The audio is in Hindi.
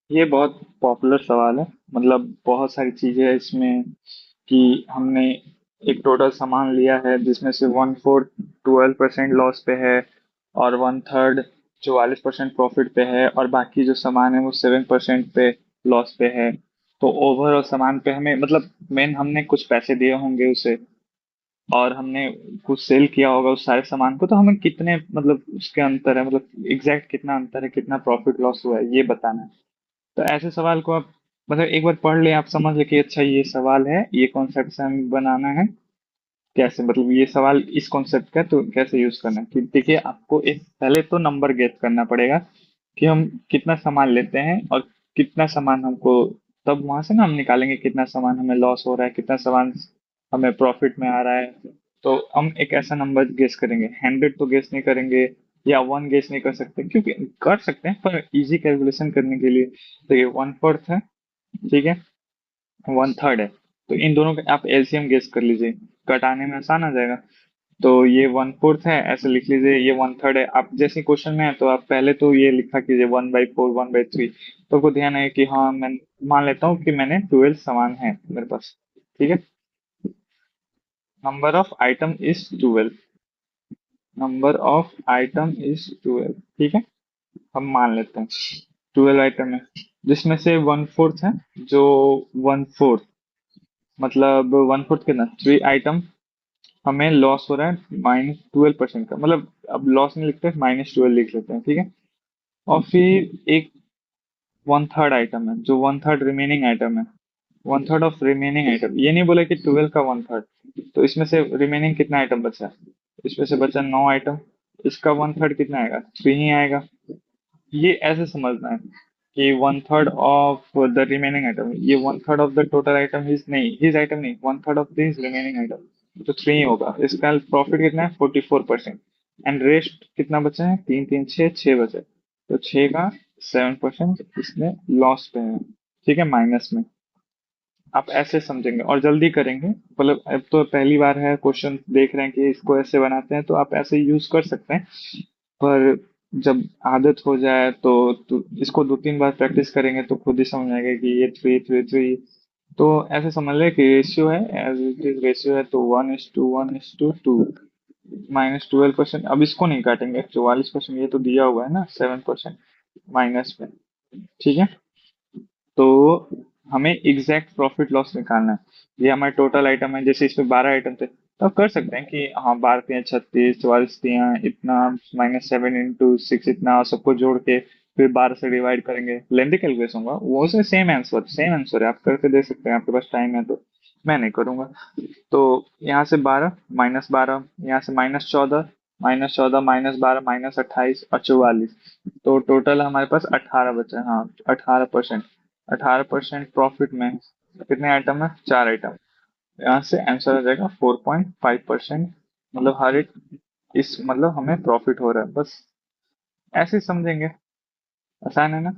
ये बहुत पॉपुलर सवाल है। मतलब बहुत सारी चीजें हैं इसमें कि हमने एक टोटल सामान लिया है जिसमें से 1/4 12% लॉस पे है, और 1/3 44% प्रॉफिट पे है, और बाकी जो सामान है वो 7% पे लॉस पे है। तो ओवरऑल सामान पे हमें मतलब मेन हमने कुछ पैसे दिए होंगे उसे, और हमने कुछ सेल किया होगा उस सारे सामान को, तो हमें कितने मतलब उसके अंतर है, मतलब एग्जैक्ट कितना अंतर है, कितना प्रॉफिट लॉस हुआ है, ये बताना है। तो ऐसे सवाल को आप मतलब एक बार पढ़ ले, आप समझ ले कि अच्छा ये सवाल है, ये कॉन्सेप्ट से हमें बनाना है। कैसे मतलब ये सवाल इस कॉन्सेप्ट का है, तो कैसे यूज करना है कि देखिए आपको एक पहले तो नंबर गेट करना पड़ेगा कि हम कितना सामान लेते हैं और कितना सामान हमको, तब वहां से ना हम निकालेंगे कितना सामान हमें लॉस हो रहा है, कितना सामान हमें प्रॉफिट में आ रहा है। तो हम एक ऐसा नंबर गेस करेंगे, 100 तो गेस नहीं करेंगे, या 1 गेस नहीं कर सकते, क्योंकि कर सकते हैं पर इजी कैलकुलेशन करने के लिए। तो ये 1/4 है, ठीक है, 1/3 है। तो इन दोनों का आप एलसीएम गेस कर लीजिए, घटाने में आसान आ जाएगा। तो ये 1/4 है, ऐसे लिख लीजिए, ये 1/3 है। आप जैसे क्वेश्चन में है तो आप पहले तो ये लिखा कीजिए 1/4 1/3। तो आपको ध्यान है कि हाँ मैं मान लेता हूँ कि मैंने 12 सामान है मेरे पास, ठीक है। Number of item is 12, number of item is 12, ठीक है। हम मान लेते हैं 12 आइटम है, जिसमें से 1/4 है, जो 1/4 मतलब 1/4 कितना, 3 आइटम हमें लॉस हो रहा है -12% का, मतलब अब लॉस नहीं लिखते, -12 लिख लेते हैं, ठीक है। और फिर एक 1/3 आइटम है, जो 1/3 रिमेनिंग आइटम है, 1/3 ऑफ रिमेनिंग आइटम, ये नहीं बोला कि 12 का 1/3। तो इसमें से रिमेनिंग कितना आइटम बचा, इसमें से बचा 9 आइटम, इसका 1/3 कितना आएगा, 3 ही आएगा। ये ऐसे समझना है कि 1/3 ऑफ द रिमेनिंग आइटम, ये 1/3 of the total item his नहीं, हिज आइटम नहीं, 1/3 ऑफ दिस रिमेनिंग आइटम, तो 3 होगा। इसका प्रॉफिट कितना है, 44%। एंड रेस्ट कितना बचा है, 3 3 6 6 बचे, तो 6 का 7% इसमें लॉस पे है, ठीक है, माइनस में। आप ऐसे समझेंगे और जल्दी करेंगे, मतलब अब तो पहली बार है क्वेश्चन देख रहे हैं कि इसको ऐसे बनाते हैं, तो आप ऐसे यूज कर सकते हैं। पर जब आदत हो जाए तो इसको 2 3 बार प्रैक्टिस करेंगे तो खुद ही समझ आएगा कि ये 3 3 3। तो ऐसे समझ ले कि रेशियो है, एज इट इज रेशियो है, तो 1:1:2, -12%। अब इसको नहीं काटेंगे, 44% ये तो दिया हुआ है ना, 7% माइनस में, ठीक है। तो हमें एग्जैक्ट प्रॉफिट लॉस निकालना है। ये हमारे टोटल आइटम है, जैसे इसमें 12 आइटम थे, तो आप कर सकते हैं कि हाँ 12×3 = 36, 44 इतना, -7 × 6 इतना, और सबको जोड़ के फिर 12 से डिवाइड करेंगे, लेंथी कैलकुलेशन होगा वो से। सेम आंसर है, आप करके दे सकते हैं, आपके पास टाइम है तो। मैं नहीं करूंगा। तो यहाँ से 12 -12, यहाँ से -14, -14 -12 -28 और 44, तो टोटल हमारे पास 18 बचे, हाँ 18%। 18% प्रॉफिट में कितने आइटम है, 4 आइटम। यहाँ से आंसर आ जाएगा 4.5%। मतलब हर एक इस मतलब हमें प्रॉफिट हो रहा है, बस ऐसे ही समझेंगे। आसान है ना।